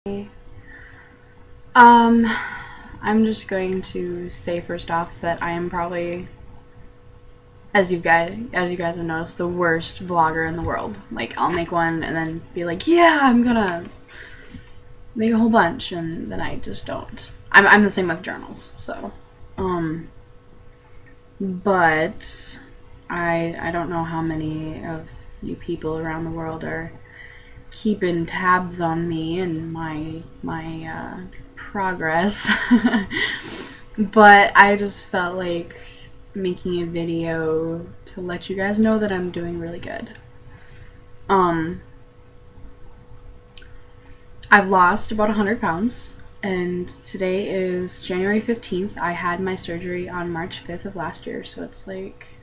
Um, I'm just going to say first off that I am probably, as you guys have noticed, the worst vlogger in the world. Like, I'll make one and then be like, yeah, I'm gonna make a whole bunch, and then I just don't. I'm the same with journals, so, but I don't know how many of you people around the world are keeping tabs on me and my progress. But I just felt like making a video to let you guys know that I'm doing really good. I've lost about 100 pounds, and today is January 15th. I had my surgery on March 5th of last year, so it's like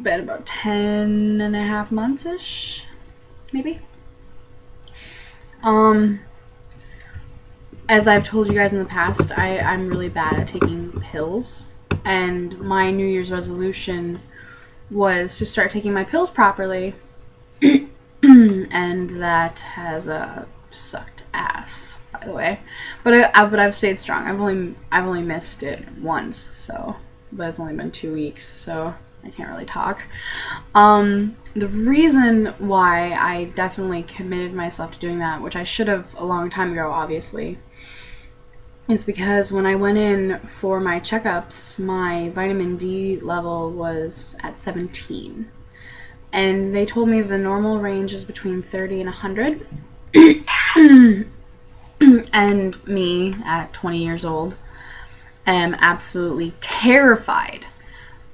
been about 10 and a half months-ish, maybe. As I've told you guys in the past, I'm really bad at taking pills, and my New Year's resolution was to start taking my pills properly, and that has sucked ass, by the way. But I've stayed strong. I've only missed it once, so, but it's only been 2 weeks, so I can't really talk. The reason why I definitely committed myself to doing that, which I should have a long time ago, obviously, is because when I went in for my checkups, my vitamin D level was at 17. And they told me the normal range is between 30 and 100. And me, at 20 years old, am absolutely terrified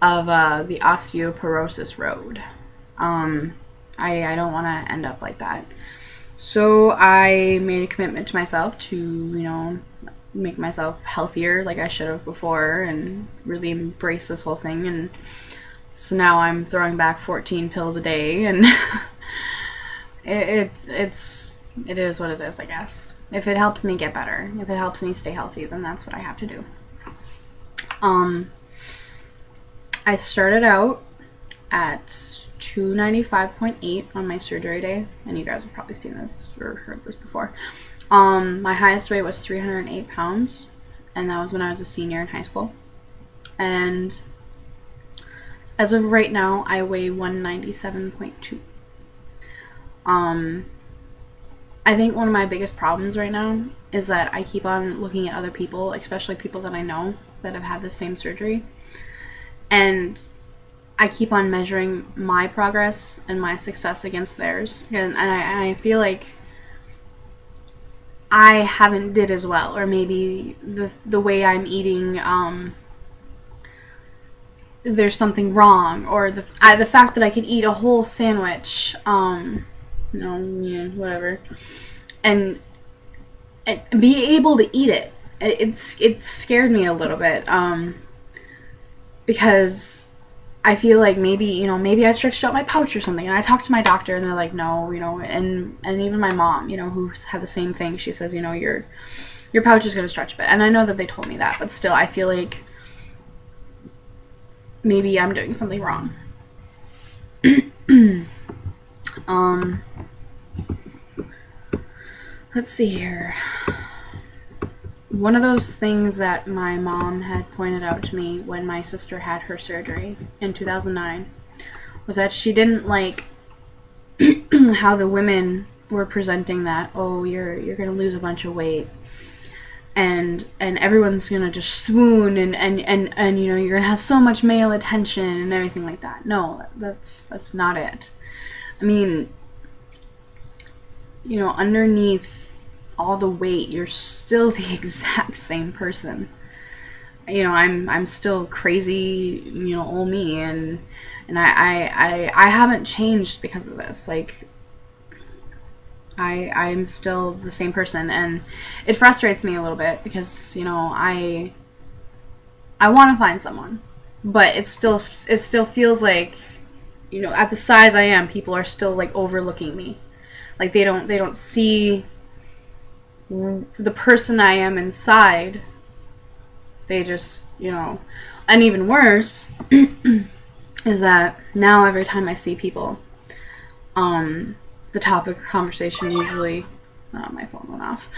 of the osteoporosis road. I don't want to end up like that. So I made a commitment to myself to, make myself healthier like I should have before and really embrace this whole thing. And so now I'm throwing back 14 pills a day, and it is what it is, I guess. If it helps me get better, if it helps me stay healthy, then that's what I have to do. I started out at 295.8 on my surgery day, and you guys have probably seen this or heard this before. My highest weight was 308 pounds, and that was when I was a senior in high school. And as of right now, I weigh 197.2. I think one of my biggest problems right now is that I keep on looking at other people, especially people that I know that have had the same surgery, and I keep on measuring my progress and my success against theirs, and I feel like I haven't did as well, or maybe the way I'm eating, there's something wrong, or the fact that I could eat a whole sandwich, whatever, and be able to eat it. It scared me a little bit, because I feel like maybe I stretched out my pouch or something. And I talked to my doctor, and they're like, no, and even my mom, who's had the same thing, she says, your pouch is going to stretch a bit. And I know that they told me that, but still, I feel like maybe I'm doing something wrong. Let's see here. One of those things that my mom had pointed out to me when my sister had her surgery in 2009 was that she didn't like how the women were presenting that, oh, you're going to lose a bunch of weight, and everyone's going to just swoon, and you're going to have so much male attention and everything like that. No, that's not it. I mean, underneath all the weight, you're still the exact same person. I'm still crazy, old me, and I haven't changed because of this. Like, I'm still the same person, and it frustrates me a little bit because I want to find someone, but it still feels like at the size I am, people are still like overlooking me. Like they don't see the person I am inside. They just, and even worse is that now every time I see people, the topic of conversation usually, my phone went off.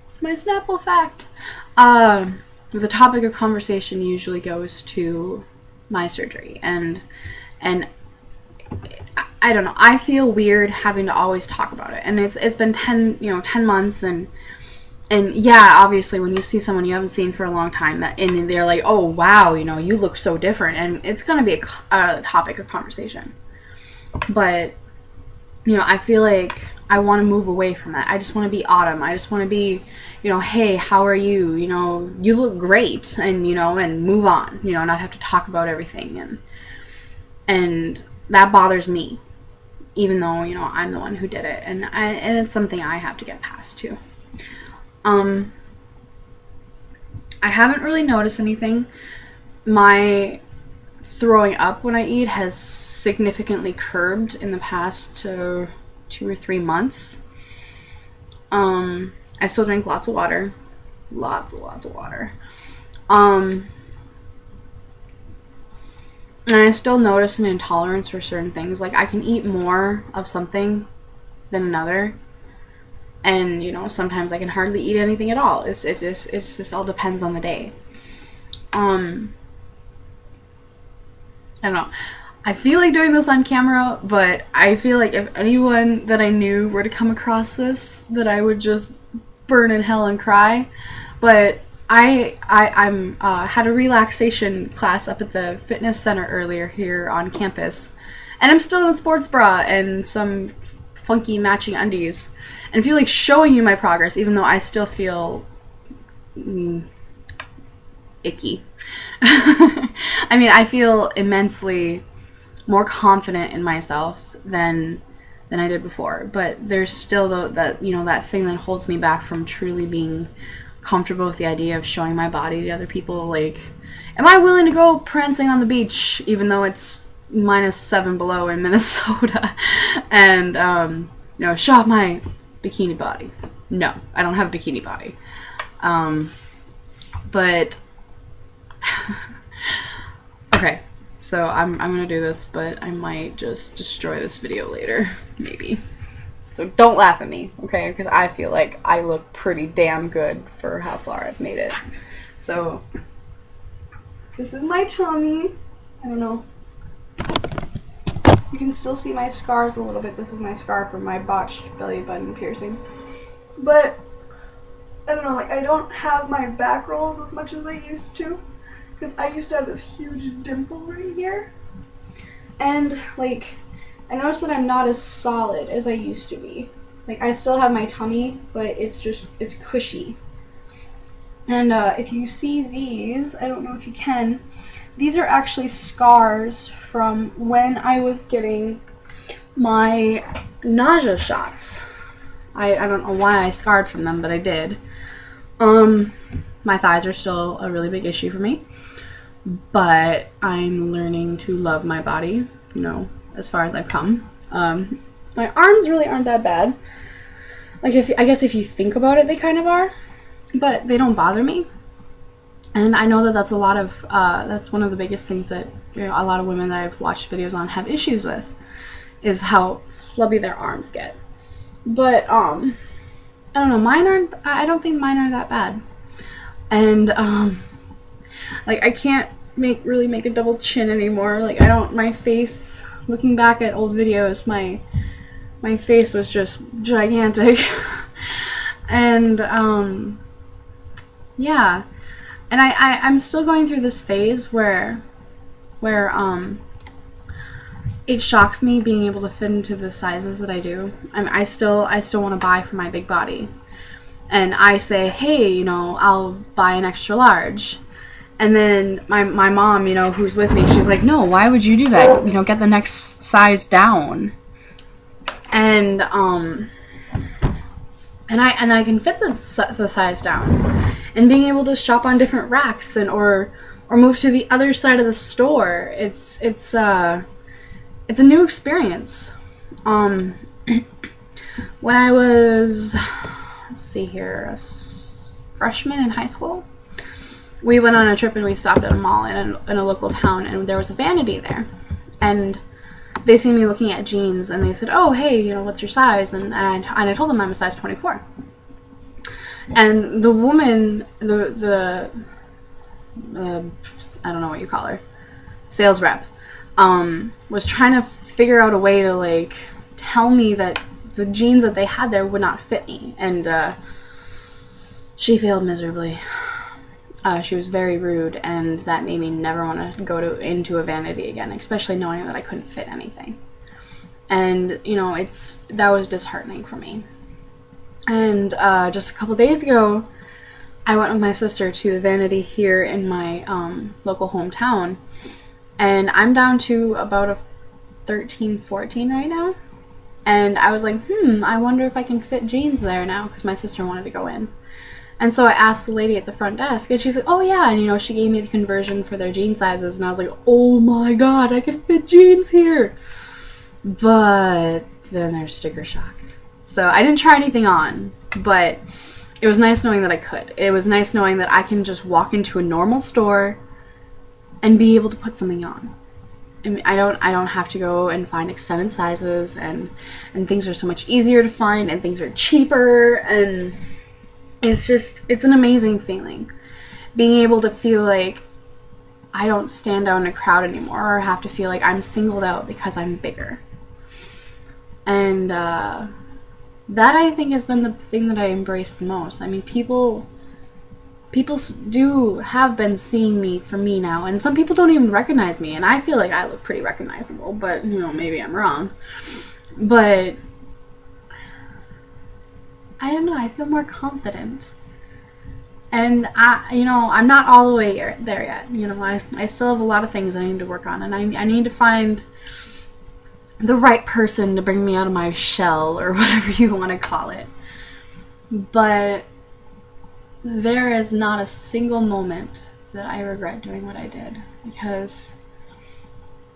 It's my Snapple fact. The topic of conversation usually goes to my surgery, and I don't know. I feel weird having to always talk about it, and it's been 10 months, and yeah, obviously when you see someone you haven't seen for a long time, and they're like, oh wow, you look so different, and it's gonna be a topic of conversation. But I feel like I want to move away from that. I just want to be Autumn. I just want to be, hey, how are you? You look great, and and move on. Not have to talk about everything, and that bothers me, even though I'm the one who did it, and it's something I have to get past too. I haven't really noticed anything. My throwing up when I eat has significantly curbed in the past 2 or 3 months. I still drink lots of water. Lots of water. And I still notice an intolerance for certain things. Like, I can eat more of something than another. And, sometimes I can hardly eat anything at all. It's just all depends on the day. I don't know. I feel like doing this on camera, but I feel like if anyone that I knew were to come across this, that I would just burn in hell and cry. But I'm had a relaxation class up at the fitness center earlier here on campus, and I'm still in a sports bra and some funky matching undies, and I feel like showing you my progress, even though I still feel icky. I mean, I feel immensely more confident in myself than I did before, but there's still that thing that holds me back from truly being comfortable with the idea of showing my body to other people. Like, am I willing to go prancing on the beach even though it's -7 below in Minnesota and show off my bikini body? No, I don't have a bikini body. But okay, so I'm gonna do this, but I might just destroy this video later, maybe. So don't laugh at me, okay? Because I feel like I look pretty damn good for how far I've made it. So this is my tummy. I don't know. You can still see my scars a little bit. This is my scar from my botched belly button piercing. But I don't know, like, I don't have my back rolls as much as I used to, because I used to have this huge dimple right here. And, like, I noticed that I'm not as solid as I used to be. Like, I still have my tummy, but it's cushy. And if you see these, I don't know if you can, these are actually scars from when I was getting my nausea shots. I don't know why I scarred from them, but I did. My thighs are still a really big issue for me, but I'm learning to love my body, as far as I've come. My arms really aren't that bad. Like, I guess if you think about it, they kind of are, but they don't bother me. And I know that that's that's one of the biggest things that a lot of women that I've watched videos on have issues with, is how flubby their arms get. But I don't know, I don't think mine are that bad. And like, I can't really make a double chin anymore. Like, my face, looking back at old videos, my face was just gigantic. And yeah. And I'm still going through this phase where it shocks me being able to fit into the sizes that I do. I still want to buy for my big body. And I say, hey, I'll buy an extra large. And then my mom, who's with me, she's like, no, why would you do that? Get the next size down. And I can fit the size down. And being able to shop on different racks or move to the other side of the store, it's a new experience. When I was, let's see here, a freshman in high school, we went on a trip and we stopped at a mall in a local town, and there was a vanity there. And they see me looking at jeans, and they said, "Oh, hey, you know, what's your size?" And I told them I'm a size 24. And the woman, the I don't know what you call her, sales rep, was trying to figure out a way to like tell me that the jeans that they had there would not fit me, and she failed miserably. She was very rude, and that made me never want to go into a vanity again, especially knowing that I couldn't fit anything. And you know, that was disheartening for me. And just a couple days ago, I went with my sister to the vanity here in my local hometown, and I'm down to about a 13, 14 right now. And I was like, I wonder if I can fit jeans there now, because my sister wanted to go in. And so I asked the lady at the front desk, and she's like, oh yeah, and you know, she gave me the conversion for their jean sizes, and I was like, oh my god, I can fit jeans here. But then there's sticker shock. So I didn't try anything on, but it was nice knowing that I could. It was nice knowing that I can just walk into a normal store and be able to put something on. I mean, I don't have to go and find extended sizes, and things are so much easier to find, and things are cheaper, and it's an amazing feeling. Being able to feel like I don't stand out in a crowd anymore, or have to feel like I'm singled out because I'm bigger. And that, I think, has been the thing that I embrace the most. I mean, people have been seeing me for me now, and some people don't even recognize me, and I feel like I look pretty recognizable, but, you know, maybe I'm wrong. But I don't know, I feel more confident. And I'm not all the way there yet. You know, I still have a lot of things I need to work on, and I need to find the right person to bring me out of my shell, or whatever you want to call it. But there is not a single moment that I regret doing what I did, because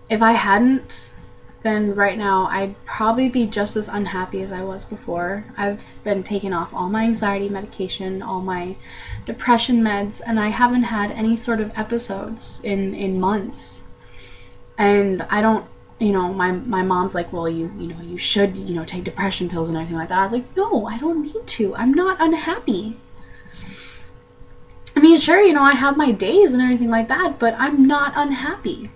if I hadn't, then right now I'd probably be just as unhappy as I was before. I've been taking off all my anxiety medication, all my depression meds, and I haven't had any sort of episodes in months. And I don't, you know, my mom's like, well, you should, you know, take depression pills and everything like that. I was like, no, I don't need to. I'm not unhappy. I mean, sure, you know, I have my days and everything like that, but I'm not unhappy.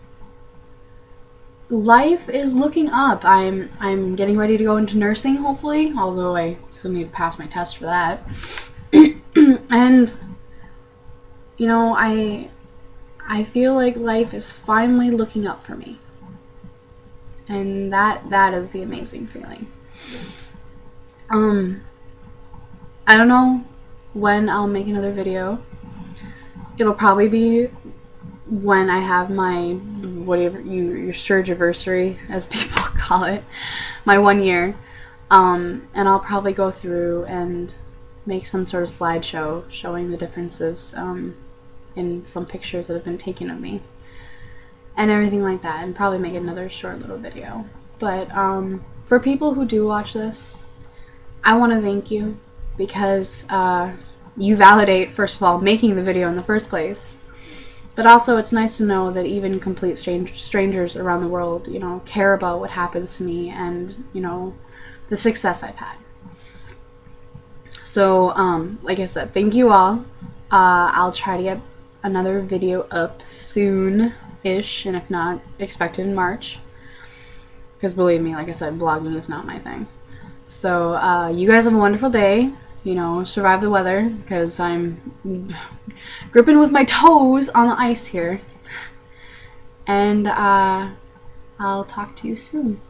Life is looking up. I'm getting ready to go into nursing, hopefully, although I still need to pass my test for that. And, you know, I feel like life is finally looking up for me. And that is the amazing feeling. I don't know when I'll make another video. It'll probably be when I have my, whatever, your surgiversary, as people call it, my 1 year. And I'll probably go through and make some sort of slideshow showing the differences in some pictures that have been taken of me. And everything like that, and probably make another short little video. But for people who do watch this, I want to thank you, because you validate, first of all, making the video in the first place. But also, it's nice to know that even complete strangers around the world, you know, care about what happens to me, and, you know, the success I've had. So, like I said, thank you all. I'll try to get another video up soon-ish, and if not, expected in March. Because believe me, like I said, vlogging is not my thing. So, you guys have a wonderful day. You know, survive the weather, because I'm gripping with my toes on the ice here. And I'll talk to you soon.